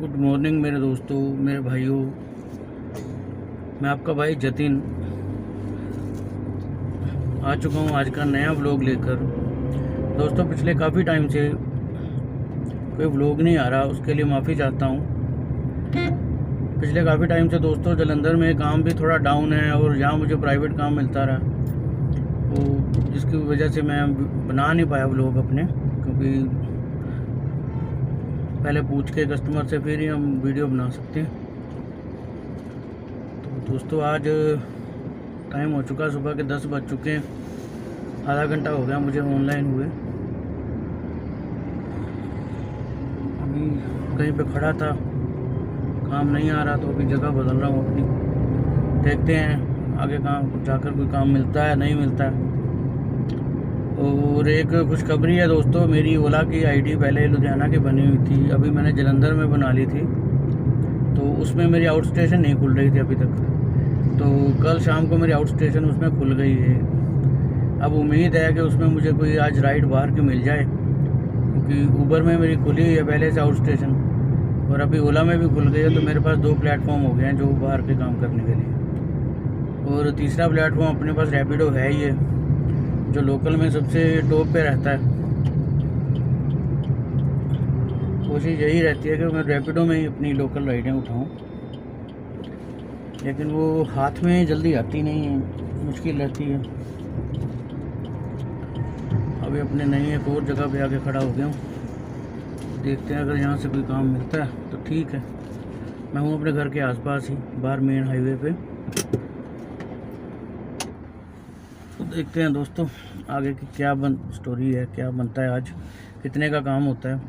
Good morning मेरे दोस्तों, मेरे भाइयों। मैं आपका भाई जतिन आ चुका हूँ आज का नया व्लॉग लेकर। दोस्तों, पिछले काफ़ी टाइम से कोई व्लॉग नहीं आ रहा, उसके लिए माफ़ी चाहता हूँ। पिछले काफ़ी टाइम से दोस्तों जलंधर में काम भी थोड़ा डाउन है और यहाँ मुझे प्राइवेट काम मिलता रहा, तो जिसकी वजह से मैं बना नहीं पाया व्लॉग अपने, क्योंकि पहले पूछ के कस्टमर से फिर ही हम वीडियो बना सकते हैं। तो दोस्तों आज टाइम हो चुका, सुबह के 10 बज चुके हैं। आधा घंटा हो गया मुझे ऑनलाइन हुए। अभी कहीं पे खड़ा था, काम नहीं आ रहा, तो अभी जगह बदल रहा हूँ अपनी। देखते हैं आगे कहाँ जाकर कोई काम मिलता है नहीं मिलता है। और एक खुशखबरी है दोस्तों, मेरी ओला की आईडी पहले लुधियाना की बनी हुई थी, अभी मैंने जलंधर में बना ली थी, तो उसमें मेरी आउट स्टेशन नहीं खुल रही थी अभी तक। तो कल शाम को मेरी आउट स्टेशन उसमें खुल गई है। अब उम्मीद है कि उसमें मुझे कोई आज राइड बाहर की मिल जाए, क्योंकि ऊबर में मेरी खुली हुई है पहले से आउट स्टेशन, और अभी ओला में भी खुल गई है। तो मेरे पास 2 प्लेटफॉर्म हो गए हैं जो बाहर के काम करने के लिए। और तीसरा प्लेटफॉर्म अपने पास रैपिडो है ही है, जो लोकल में सबसे टॉप पे रहता है। कोशिश यही रहती है कि मैं रैपिडो में ही अपनी लोकल राइडें उठाऊं, लेकिन वो हाथ में जल्दी आती नहीं है, मुश्किल रहती है। अभी अपने नई एक और जगह पे आके खड़ा हो गया हूँ। देखते हैं अगर यहाँ से कोई काम मिलता है तो ठीक है। मैं हूँ अपने घर के आसपास ही, बाहर मेन हाईवे पे। तो देखते हैं दोस्तों आगे की क्या स्टोरी है, क्या बनता है आज, कितने का काम होता है।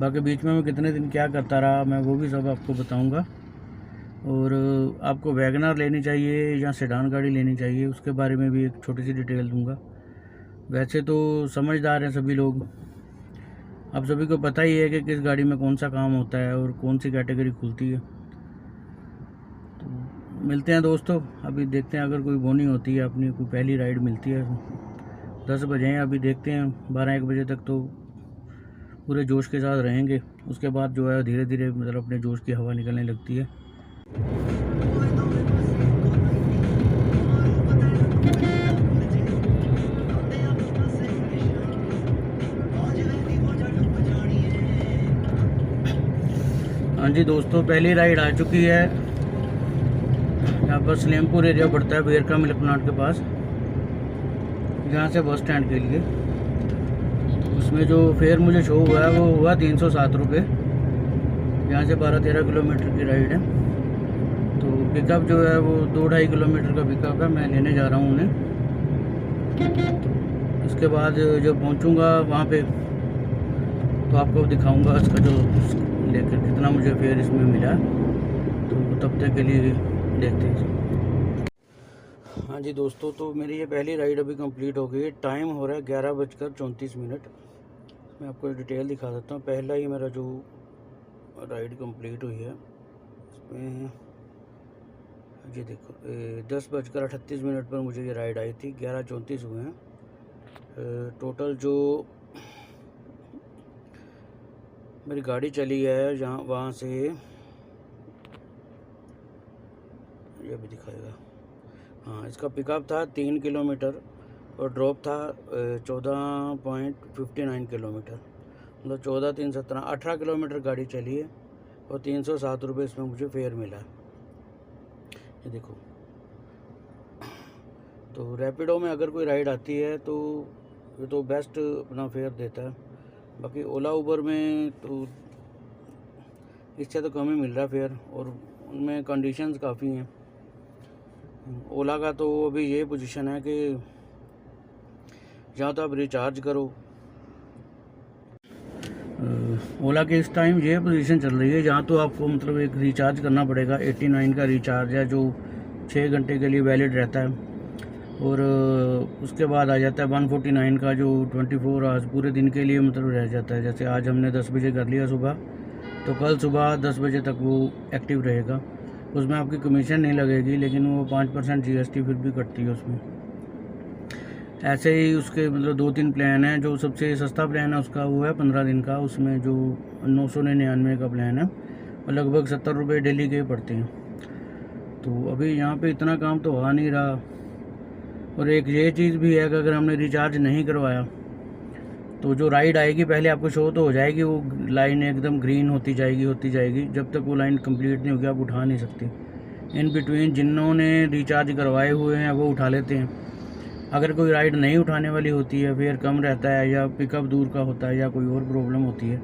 बाकी बीच में मैं कितने दिन क्या करता रहा, मैं वो भी सब आपको बताऊंगा। और आपको वैगनर लेनी चाहिए या सेडान गाड़ी लेनी चाहिए, उसके बारे में भी एक छोटी सी डिटेल दूंगा। वैसे तो समझदार हैं सभी लोग, आप सभी को पता ही है कि किस गाड़ी में कौन सा काम होता है और कौन सी कैटेगरी खुलती है। तो मिलते हैं दोस्तों, अभी देखते हैं अगर कोई बोनी होती है, अपनी कोई पहली राइड मिलती है। 10 बजे हैं अभी, देखते हैं 12-1 बजे तक तो पूरे जोश के साथ रहेंगे। उसके बाद जो है धीरे धीरे मतलब अपने जोश की हवा निकलने लगती है। हाँ जी दोस्तों, पहली राइड आ चुकी है। यहाँ पर सलेमपुर एरिया पड़ता है, बेरका मिल्क प्लांट के पास, यहाँ से बस स्टैंड के लिए। उसमें जो फेयर मुझे शो हुआ है वो हुआ 307 रुपये। यहाँ से 12-13 किलोमीटर की राइड है। तो पिकअप जो है वो 2-2.5 किलोमीटर का पिकअप है, मैं लेने जा रहा हूँ उन्हें। इसके बाद जब पहुँचूँगा वहाँ पे तो आपको दिखाऊँगा इसका जो लेकर कितना मुझे फेयर इसमें मिला। तो तब तक के लिए देखते हैं। हाँ जी दोस्तों, तो मेरी ये पहली राइड अभी कंप्लीट हो गई। टाइम हो रहा है 11:34। मैं आपको डिटेल दिखा देता हूँ। पहला ही मेरा जो राइड कंप्लीट हुई है इसमें ये देखो, 10:38 पर मुझे ये राइड आई थी। 11:34 हुए हैं टोटल। जो मेरी गाड़ी चली है जहाँ वहाँ से, ये भी दिखाएगा। हाँ, इसका पिकअप था 3 किलोमीटर और ड्रॉप था 14.59 किलोमीटर, मतलब 14-3-17 18 किलोमीटर गाड़ी चली है और 307 रुपये इसमें मुझे फेयर मिला। ये देखो। तो रैपिडो में अगर कोई राइड आती है तो ये तो बेस्ट अपना फेयर देता है। बाकी ओला उबर में तो इससे तो कम ही मिल रहा है फेयर, और उनमें कंडीशंस काफ़ी हैं। ओला का तो अभी ये पोजीशन है कि जहाँ तो आप रिचार्ज करो। ओला के इस टाइम ये पोजीशन चल रही है जहाँ तो आपको मतलब एक रिचार्ज करना पड़ेगा। 89 का रिचार्ज है जो 6 घंटे के लिए वैलिड रहता है, और उसके बाद आ जाता है 149 का जो 24 आवर्स पूरे दिन के लिए मतलब रह जाता है। जैसे आज हमने 10 बजे कर लिया सुबह, तो कल सुबह 10 बजे तक वो एक्टिव रहेगा। उसमें आपकी कमीशन नहीं लगेगी, लेकिन वो 5% GST फिर भी कटती है उसमें। ऐसे ही उसके मतलब 2-3 प्लान हैं। जो सबसे सस्ता प्लान है उसका वो है 15 दिन का, उसमें जो 999 का प्लान है और लगभग 70 रुपये डेली के पड़ते हैं। तो अभी यहाँ पे इतना काम तो आ नहीं रहा। और एक ये चीज़ भी है कि अगर हमने रिचार्ज नहीं करवाया तो जो राइड आएगी पहले आपको शो तो हो जाएगी, वो लाइन एकदम ग्रीन होती जाएगी। जब तक वो लाइन कंप्लीट नहीं होगी आप उठा नहीं सकते। इन बिटवीन जिन्होंने रिचार्ज करवाए हुए हैं वो उठा लेते हैं। अगर कोई राइड नहीं उठाने वाली होती है, फेयर कम रहता है या पिकअप दूर का होता है या कोई और प्रॉब्लम होती है,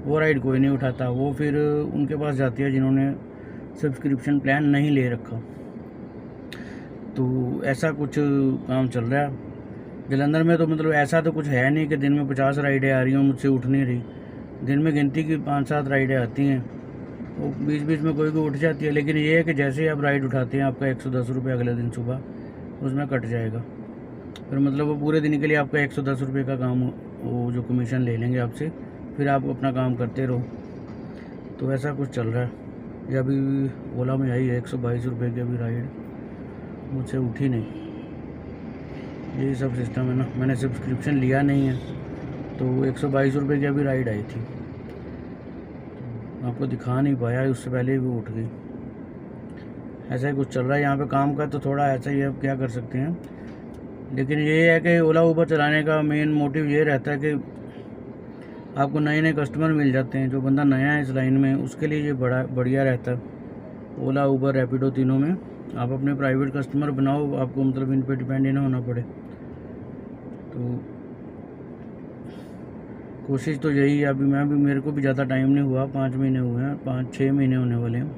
वो राइड कोई नहीं उठाता। वो फिर उनके पास जाती है जिन्होंने सब्सक्रिप्शन प्लान नहीं ले रखा। तो ऐसा कुछ काम चल रहा है जलंधर में। तो मतलब ऐसा तो कुछ है नहीं कि दिन में 50 राइडें आ रही हैं मुझसे उठ नहीं रही। दिन में गिनती की 5-7 राइडें आती हैं, वो बीच बीच में कोई उठ जाती है। लेकिन ये है कि जैसे ही आप राइड उठाते हैं आपका 110 रुपये अगले दिन सुबह उसमें कट जाएगा। फिर मतलब वो पूरे दिन के लिए आपका 110 रुपये का काम वो जो कमीशन ले लेंगे आपसे, फिर आप अपना काम करते रहो। तो ऐसा कुछ चल रहा है। ये अभी ओला में आई है 122 रुपये की अभी राइड, मुझसे उठी नहीं। यही सब सिस्टम है ना, मैंने सब्सक्रिप्शन लिया नहीं है तो 122 रुपये की अभी राइड आई थी। आपको दिखा नहीं पाया, उससे पहले ही वो उठ गई। ऐसा ही कुछ चल रहा है यहाँ पे काम का। तो थोड़ा ऐसा ही है, अब क्या कर सकते हैं। लेकिन ये है कि ओला उबर चलाने का मेन मोटिव ये रहता है कि आपको नए नए कस्टमर मिल जाते हैं। जो बंदा नया है इस लाइन में उसके लिए ये बड़ा बढ़िया रहता है। ओला उबर रैपिडो तीनों में आप अपने प्राइवेट कस्टमर बनाओ, आपको मतलब इन पर डिपेंड ना होना पड़े। तो कोशिश तो यही है। अभी मेरे को भी ज़्यादा टाइम नहीं हुआ, 5 महीने हुए हैं, 5-6 महीने होने वाले हैं।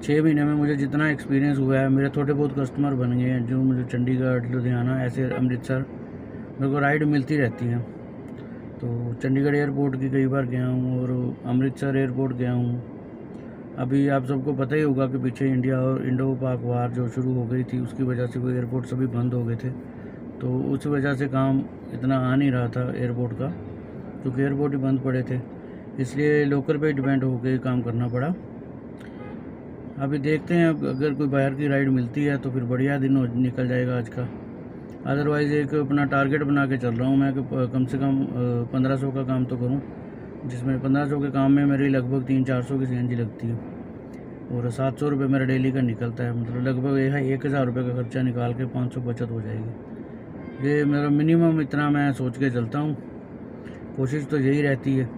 6 महीने में मुझे जितना एक्सपीरियंस हुआ है, मेरे थोड़े बहुत कस्टमर बन गए हैं जो मुझे चंडीगढ़, लुधियाना, ऐसे अमृतसर मेरे को राइड मिलती रहती हैं। तो चंडीगढ़ एयरपोर्ट की कई बार गया हूँ और अमृतसर एयरपोर्ट गया हूँ। अभी आप सबको पता ही होगा कि पीछे इंडिया और इंडो पाक वार जो शुरू हो गई थी, उसकी वजह से वो एयरपोर्ट सभी बंद हो गए थे। तो उस वजह से काम इतना आ नहीं रहा था एयरपोर्ट का, क्योंकि एयरपोर्ट ही बंद पड़े थे। इसलिए लोकल पे डिपेंड होकर काम करना पड़ा। अभी देखते हैं, अगर कोई बाहर की राइड मिलती है तो फिर बढ़िया दिन निकल जाएगा आज का। अदरवाइज़ एक अपना टारगेट बना के चल रहा हूँ मैं कि कम से कम 1500 का काम तो करूँ, जिसमें 1500 के काम में मेरी लगभग 300-400 की CNG लगती है और 700 रुपये मेरा डेली का निकलता है। मतलब लगभग 1000 रुपये का खर्चा निकाल के 500 बचत हो जाएगी। ये मेरा मिनिमम इतना मैं सोच के चलता हूँ। कोशिश तो यही रहती है।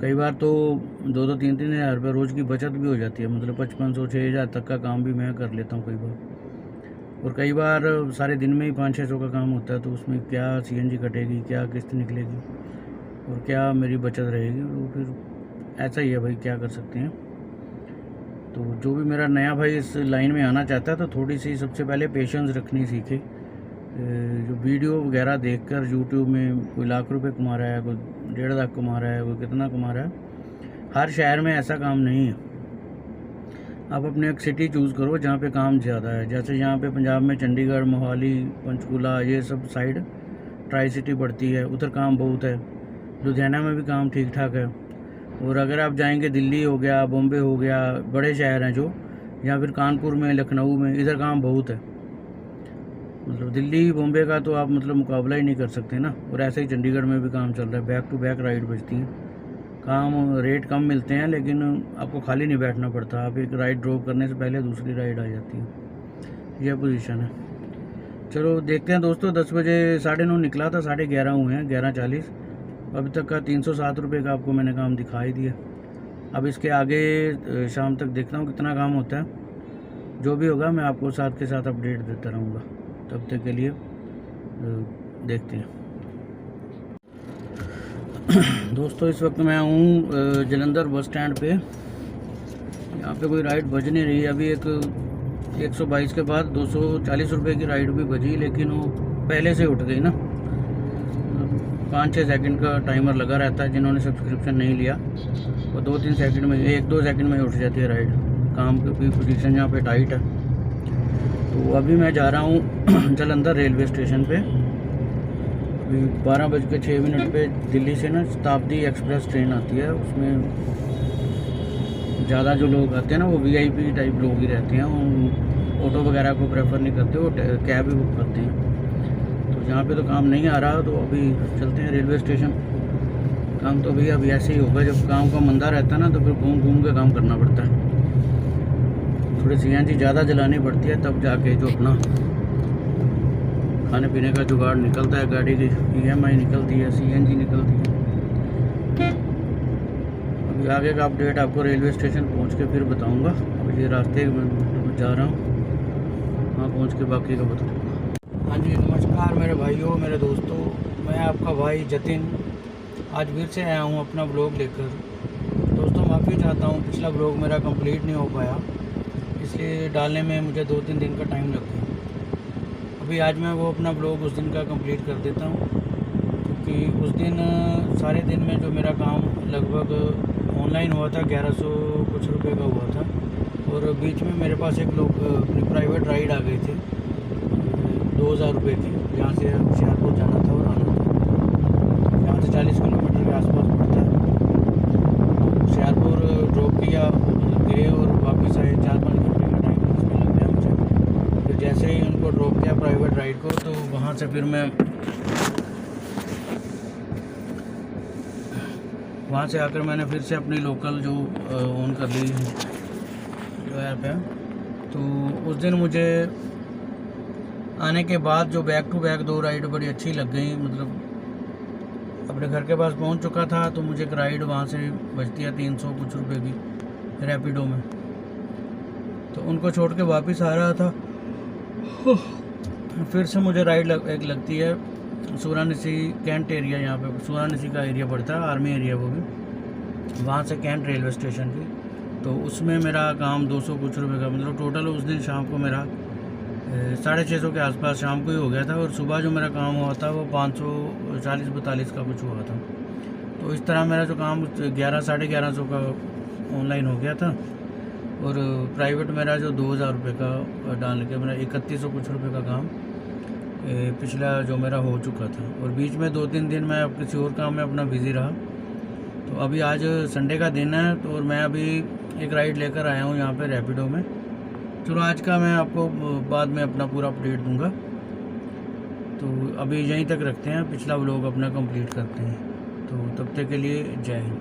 कई बार तो 2-3 हज़ार रुपये रोज़ की बचत भी हो जाती है। मतलब 5500-6000 तक का काम भी मैं कर लेता हूँ कई बार। और कई बार सारे दिन में ही 500-600 का काम होता है, तो उसमें क्या CNG कटेगी, क्या किस्त निकलेगी और क्या मेरी बचत रहेगी। वो फिर ऐसा ही है भाई, क्या कर सकते हैं। तो जो भी मेरा नया भाई इस लाइन में आना चाहता है तो थोड़ी सी सबसे पहले पेशेंस रखनी सीखे। जो वीडियो वगैरह देखकर यूट्यूब में कोई लाख रुपए कमा रहा है, कोई 1.5 लाख कमा रहा है, कोई कितना कमा रहा है, हर शहर में ऐसा काम नहीं है। आप अपने एक सिटी चूज़ करो जहाँ पे काम ज़्यादा है। जैसे यहाँ पे पंजाब में चंडीगढ़, मोहाली, पंचकूला, ये सब साइड ट्राई सिटी पड़ती है, उधर काम बहुत है। लुधियाना में भी काम ठीक ठाक है। और अगर आप जाएंगे दिल्ली हो गया, बॉम्बे हो गया, बड़े शहर हैं जो, या फिर कानपुर में, लखनऊ में, इधर काम बहुत है। मतलब दिल्ली बॉम्बे का तो आप मतलब मुकाबला ही नहीं कर सकते ना। और ऐसे ही चंडीगढ़ में भी काम चल रहा है, बैक टू बैक राइड बजती हैं। काम रेट कम मिलते हैं लेकिन आपको खाली नहीं बैठना पड़ता। आप एक राइड ड्रॉप करने से पहले दूसरी राइड आ जाती है। यह पोजीशन है। चलो देखते हैं दोस्तों। 10 बजे 9:30 निकला था, 11:30 हुए हैं, 11:40। अभी तक का 307 रुपये का आपको मैंने काम दिखाई दिया। अब इसके आगे शाम तक देखता हूँ कितना काम होता है। जो भी होगा मैं आपको साथ के साथ अपडेट देता रहूँगा। तब तक के लिए देखते हैं। दोस्तों इस वक्त मैं हूँ जलंधर बस स्टैंड पे। यहाँ पे कोई राइड बज नहीं रही। अभी एक 122 के बाद 240 रुपये की राइड भी बजी, लेकिन वो पहले से उठ गई ना। 5-6 सेकंड का टाइमर लगा रहता है। जिन्होंने सब्सक्रिप्शन नहीं लिया वो 2-3 सेकंड में, 1-2 सेकंड में उठ जाती है राइड। काम की पोजीशन यहाँ पे टाइट है। तो अभी मैं जा रहा हूँ जलंधर रेलवे स्टेशन पे। अभी 12:06 पे दिल्ली से ना शताब्दी एक्सप्रेस ट्रेन आती है। उसमें ज़्यादा जो लोग आते हैं ना वो VIP टाइप लोग ही रहते हैं। वो ऑटो वगैरह को प्रेफर नहीं करते, वो कैब ही बुक करते हैं। तो यहाँ पे तो काम नहीं आ रहा, तो अभी चलते हैं रेलवे स्टेशन। काम तो भैया अभी ऐसे ही होगा, जब काम का मंदा रहता है ना तो फिर घूम घूम के काम करना पड़ता है। थोड़ी CNG ज़्यादा जलानी पड़ती है तब जाके जो अपना खाने पीने का जुगाड़ निकलता है, गाड़ी की EMI निकलती है, CNG निकलती है। अभी आगे का अपडेट आपको रेलवे स्टेशन पहुंच के फिर बताऊंगा। अभी ये रास्ते में जा रहा हूँ, वहाँ पहुँच के बाकी का बताऊँगा। हाँ जी, नमस्कार मेरे भाइयों, मेरे दोस्तों, मैं आपका भाई जतिन आज फिर से आया हूँ अपना ब्लॉग लेकर। दोस्तों माफ़ी चाहता हूँ, पिछला ब्लॉग मेरा कंप्लीट नहीं हो पाया, इसलिए डालने में मुझे 2-3 दिन का टाइम लग गया। अभी आज मैं वो अपना ब्लॉग उस दिन का कंप्लीट कर देता हूँ, क्योंकि उस दिन सारे दिन में जो मेरा काम लगभग ऑनलाइन हुआ था 1100 कुछ रुपए का हुआ था, और बीच में मेरे पास एक लोग अपनी प्राइवेट राइड आ गई थी 2000 रुपये की, यहाँ से होशियारपुर जाना था और आना था। यहाँ से 40 किलोमीटर के आसपास पड़ता है। होशियारपुर ड्रॉप किया, गए और वापस आए, 4-5 घंटे का टाइम इसमें लग गया मुझे। फिर जैसे ही उनको ड्रॉप किया प्राइवेट राइड को, तो वहाँ से फिर मैं वहाँ से आकर मैंने फिर से अपनी लोकल जो ऑन कर ली जो ऐप है। तो उस दिन मुझे आने के बाद जो बैक टू बैक 2 राइड बड़ी अच्छी लग गई, मतलब अपने घर के पास पहुंच चुका था तो मुझे एक राइड वहाँ से बचती है 300 कुछ रुपए की रैपिडो में, तो उनको छोड़ के वापस आ रहा था। फिर से मुझे राइड एक लगती है सूरानिसी कैंट एरिया, यहाँ पे सूरानिसी का एरिया पड़ता है, आर्मी एरिया वो भी, वहाँ से कैंट रेलवे स्टेशन की। तो उसमें मेरा काम 200 कुछ रुपये का, मतलब टोटल उस दिन शाम को मेरा 650 के आसपास शाम को ही हो गया था, और सुबह जो मेरा काम हुआ था वो 540-42 का कुछ हुआ था। तो इस तरह मेरा जो काम 1100-1150 का ऑनलाइन हो गया था, और प्राइवेट मेरा जो 2000 रुपये का डाल के मेरा 3100 कुछ रुपये का काम पिछला जो मेरा हो चुका था। और बीच में 2-3 दिन मैं अब किसी और काम में अपना बिज़ी रहा। तो अभी आज संडे का दिन है, तो और मैं अभी एक राइड लेकर आया हूँ यहाँ पे रैपिडो में। चलो आज का मैं आपको बाद में अपना पूरा अपडेट दूंगा। तो अभी यहीं तक रखते हैं, पिछला व्लॉग अपना कंप्लीट करते हैं। तो तब तक के लिए जय हिंद।